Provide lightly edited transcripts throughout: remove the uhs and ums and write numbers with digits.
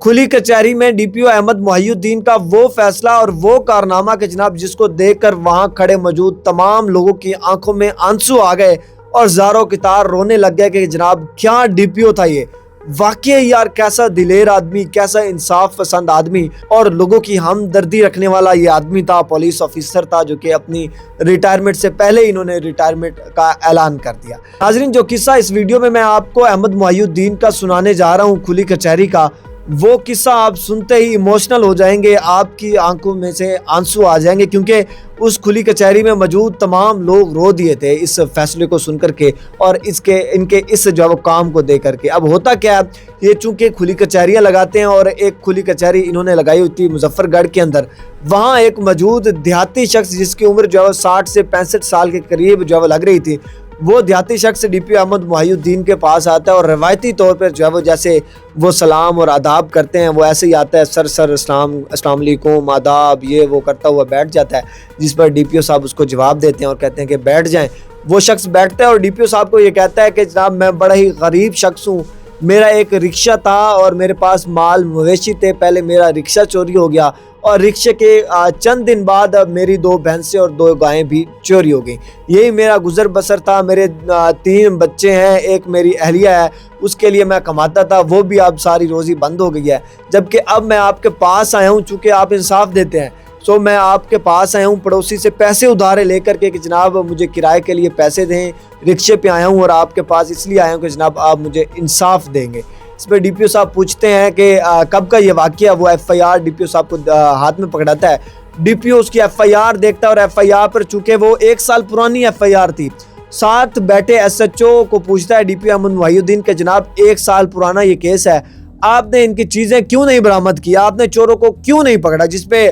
खुली कचहरी में डीपीओ अहमद मुहिउद्दीन का वो फैसला और वो कारनामा के जनाब जिसको देखकर वहां खड़े मौजूद तमाम लोगों की आंखों में आंसू आ गए और ज़ारों की तार रोने लग गए कि जनाब क्या डीपीओ था ये। वाकई यार कैसा दिलेर आदमी, कैसा इंसाफ पसंद आदमी और लोगों की हमदर्दी रखने वाला ये आदमी था, पुलिस ऑफिसर था जो कि अपनी रिटायरमेंट से पहले इन्होंने रिटायरमेंट का ऐलान कर दिया। नाज़रीन, जो किस्सा इस वीडियो में मैं आपको अहमद मुहिउद्दीन का सुनाने जा रहा हूँ खुली कचहरी का, वो किस्सा आप सुनते ही इमोशनल हो जाएंगे, आपकी आंखों में से आंसू आ जाएंगे, क्योंकि उस खुली कचहरी में मौजूद तमाम लोग रो दिए थे इस फैसले को सुनकर के और इनके इस जो काम को देख करके। अब होता क्या है, ये चूंकि खुली कचहरियाँ लगाते हैं और एक खुली कचहरी इन्होंने लगाई हुई थी मुजफ्फरगढ़ के अंदर, वहाँ एक मौजूद देहाती शख्स जिसकी उम्र जो है 60 से 65 साल के करीब जो है लग रही थी, वो देहाती शख्स डीपीओ अहमद मुहिउद्दीन के पास आता है और रवायती तौर पर जो है वो जैसे वो सलाम और आदाब करते हैं वो ऐसे ही आता है, सर अस्सलाम वालेकुम आदाब, ये वो करता हुआ बैठ जाता है, जिस पर डीपीओ साहब उसको जवाब देते हैं और कहते हैं कि बैठ जाएं। वो शख्स बैठता है और डीपीओ साहब को ये कहता है कि जनाब मैं बड़ा ही गरीब शख्स हूँ, मेरा एक रिक्शा था और मेरे पास माल मवेशी थे, पहले मेरा रिक्शा चोरी हो गया और रिक्शे के चंद दिन बाद मेरी 2 भैंसें और 2 गायें भी चोरी हो गई। यही मेरा गुजर बसर था, मेरे 3 बच्चे हैं, एक मेरी अहलिया है, उसके लिए मैं कमाता था, वो भी अब सारी रोज़ी बंद हो गई है। जबकि अब मैं आपके पास आया हूँ, चूँकि आप इंसाफ देते हैं, सो मैं आपके पास आया हूँ पड़ोसी से पैसे उधारे लेकर के कि जनाब मुझे किराए के लिए पैसे दें, रिक्शे पे आया हूँ और आपके पास इसलिए आया हूँ कि जनाब आप मुझे इंसाफ देंगे। इस पर डीपीओ साहब पूछते हैं कि कब का ये वाक़या। वो एफआईआर डीपीओ साहब को हाथ में पकड़ाता है, डीपीओ उसकी एफआईआर देखता है और एफआईआर पर चूँकि वो 1 साल पुरानी एफआईआर थी, साथ बैठे एसएचओ को पूछता है डीपीओ अहमद मुहिउद्दीन के जनाब 1 साल पुराना ये केस है, आपने इनकी चीज़ें क्यों नहीं बरामद किया, आपने चोरों को क्यों नहीं पकड़ा। जिस पे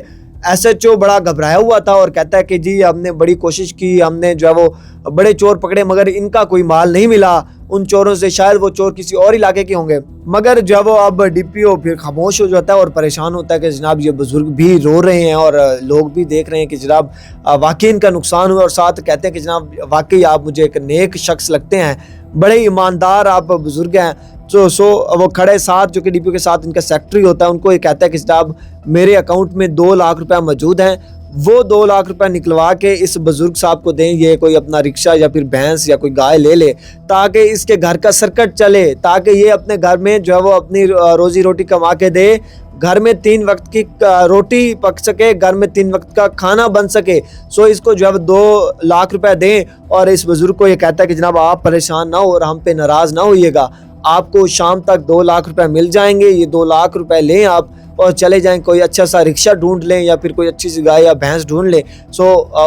एसएचओ बड़ा घबराया हुआ था और कहता है कि जी हमने बड़ी कोशिश की, हमने जो है वो बड़े चोर पकड़े मगर इनका कोई माल नहीं मिला, उन चोरों से शायद वो चोर किसी और इलाके के होंगे। मगर जो वो अब डीपीओ फिर खामोश हो जाता है और परेशान होता है कि जनाब ये बुजुर्ग भी रो रहे हैं और लोग भी देख रहे हैं कि जनाब वाकई इनका नुकसान हुआ और साथ कहते हैं कि जनाब वाकई आप मुझे एक नेक शख्स लगते हैं, बड़े ईमानदार आप बुजुर्ग हैं। सो वो खड़े साथ जो कि डीपीओ के साथ इनका सेक्रेटरी होता है, उनको ये कहता है कि जनाब मेरे अकाउंट में 2 लाख रुपया मौजूद हैं, वो 2 लाख रुपया निकलवा के इस बुजुर्ग साहब को दें, ये कोई अपना रिक्शा या फिर भैंस या कोई गाय ले ले ताकि इसके घर का सर्कट चले, ताकि ये अपने घर में जो है वो अपनी रोजी रोटी कमा के दे, घर में 3 वक्त की रोटी पक सके, घर में 3 वक्त का खाना बन सके। सो इसको जो है 2 लाख रुपया दें और इस बुजुर्ग को ये कहता है कि जनाब आप परेशान ना हो और हम पे नाराज़ ना होइएगा, आपको शाम तक 2 लाख रुपए मिल जाएंगे, ये 2 लाख रुपए लें आप और चले जाएं, कोई अच्छा सा रिक्शा ढूंढ लें या फिर कोई अच्छी सी गाय या भैंस ढूंढ लें।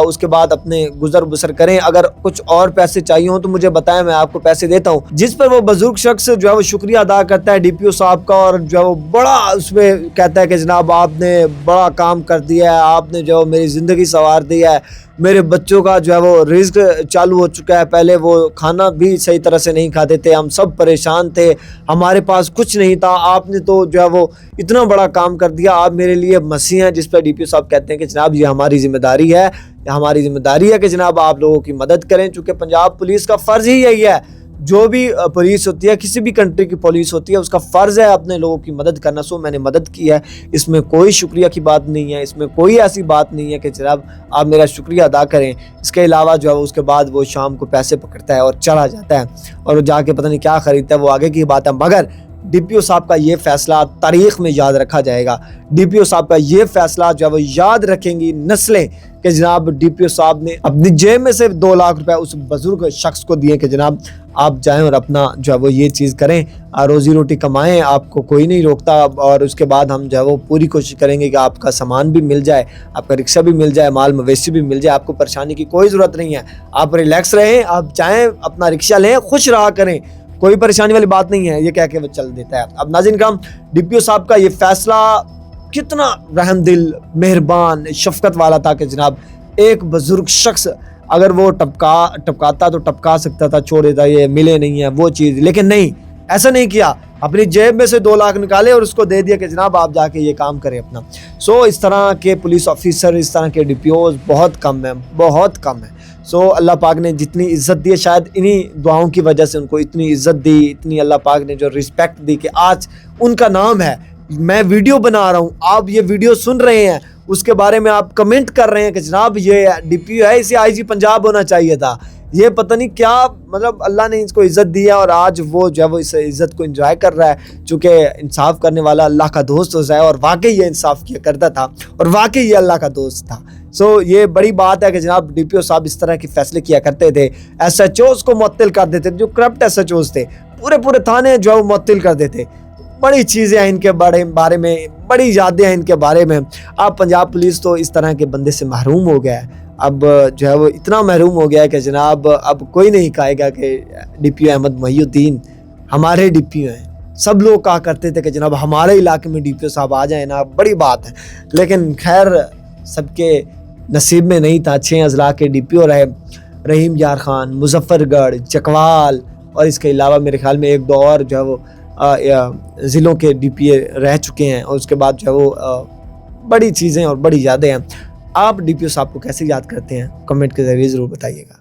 उसके बाद अपने गुजर बसर करें, अगर कुछ और पैसे चाहिए हो तो मुझे बताएं, मैं आपको पैसे देता हूं। जिस पर वो बुजुर्ग शख्स जो है वो शुक्रिया अदा करता है डीपीओ साहब का और जो है वो बड़ा उसमें कहता है कि जनाब आपने बड़ा काम कर दिया है, आपने जो मेरी ज़िंदगी संवार दी है, मेरे बच्चों का जो है वो रिस्क चालू हो चुका है, पहले वो खाना भी सही तरह से नहीं खाते थे, हम सब परेशान थे, हमारे पास कुछ नहीं था, आपने तो जो है वो इतना बड़ा काम कर दिया, आप मेरे लिए मसीह हैं। जिस पर डीपीओ साहब कहते हैं कि जनाब ये हमारी जिम्मेदारी है कि जनाब आप लोगों की मदद करें, चूँकि पंजाब पुलिस का फ़र्ज़ ही यही है, जो भी पुलिस होती है, किसी भी कंट्री की पुलिस होती है, उसका फ़र्ज़ है अपने लोगों की मदद करना। सो मैंने मदद की है, इसमें कोई शुक्रिया की बात नहीं है, इसमें कोई ऐसी बात नहीं है कि जनाब आप मेरा शुक्रिया अदा करें। इसके अलावा जो है उसके बाद वो शाम को पैसे पकड़ता है और चला जाता है और जाके पता नहीं क्या ख़रीदता है, वो आगे की बात है। मगर डीपीओ साहब का ये फ़ैसला तारीख़ में याद रखा जाएगा, डीपीओ साहब का ये फ़ैसला जो है वो याद रखेंगी नस्लें कि जनाब डीपीओ साहब ने अपनी जेब में से 2 लाख रुपए उस बुजुर्ग शख्स को दिए कि जनाब आप जाएं और अपना जो है वो ये चीज़ करें, रोज़ी रोटी कमाएं, आपको कोई नहीं रोकता और उसके बाद हम जो है वो पूरी कोशिश करेंगे कि आपका सामान भी मिल जाए, आपका रिक्शा भी मिल जाए, माल मवेशी भी मिल जाए, आपको परेशानी की कोई ज़रूरत नहीं है, आप रिलैक्स रहें, आप जाएँ अपना रिक्शा लें, खुश रहा करें, कोई परेशानी वाली बात नहीं है, ये कह के वो चल देता है। अब नाज़रीन करम, डीपीओ साहब का ये फैसला कितना रहमदिल, मेहरबान, शफकत वाला था कि जनाब एक बुजुर्ग शख्स अगर वो टपकाता तो टपका सकता था, छोड़ देता, ये मिले नहीं है वो चीज़, लेकिन नहीं, ऐसा नहीं किया, अपनी जेब में से 2 लाख निकाले और उसको दे दिया कि जनाब आप जाके ये काम करें अपना। इस तरह के पुलिस ऑफिसर, इस तरह के डीपीओ बहुत कम है। अल्लाह पाक ने जितनी इज़्ज़त दी है, शायद इन्हीं दुआओं की वजह से उनको इतनी इज़्ज़त दी, इतनी अल्लाह पाक ने जो रिस्पेक्ट दी कि आज उनका नाम है मैं वीडियो बना रहा हूँ, आप ये वीडियो सुन रहे हैं, उसके बारे में आप कमेंट कर रहे हैं कि जनाब ये DPO है, इसे IG पंजाब होना चाहिए था। ये पता नहीं क्या, मतलब अल्लाह ने इसको इज़्ज़त दी है और आज वो जो है वो इस इज़्ज़त को एंजॉय कर रहा है, चूँकि इंसाफ करने वाला अल्लाह का दोस्त होता है और वाकई ये इंसाफ किया करता था और वाकई ये अल्लाह का दोस्त था। सो ये बड़ी बात है कि जनाब DPO साहब इस तरह के फैसले किया करते थे, SHOs को मुअत्तल कर देते थे, जो करप्ट SHOs थे पूरे थाने जो है वो मुअत्तल कर देते। बड़ी चीज़ें हैं इनके बारे में, बड़ी यादें हैं इनके बारे में। अब पंजाब पुलिस तो इस तरह के बंदे से महरूम हो गया है, अब जो है वो इतना महरूम हो गया है कि जनाब अब कोई नहीं कहेगा कि DPO अहमद मोहिउद्दीन हमारे DPO हैं। सब लोग कहा करते थे कि जनाब हमारे इलाके में DPO साहब आ जाए ना, बड़ी बात है, लेकिन खैर सबके नसीब में नहीं था। 6 अजला के DPO रहे, रहीम यार खान, मुजफ्फरगढ़, चकवाल और इसके अलावा मेरे ख्याल में 1-2 और जो है वो ज़िलों के DPO रह चुके हैं। और उसके बाद जो है वो बड़ी चीज़ें और बड़ी यादें हैं। आप DPO साहब को कैसे याद करते हैं, कमेंट के ज़रिए ज़रूर बताइएगा।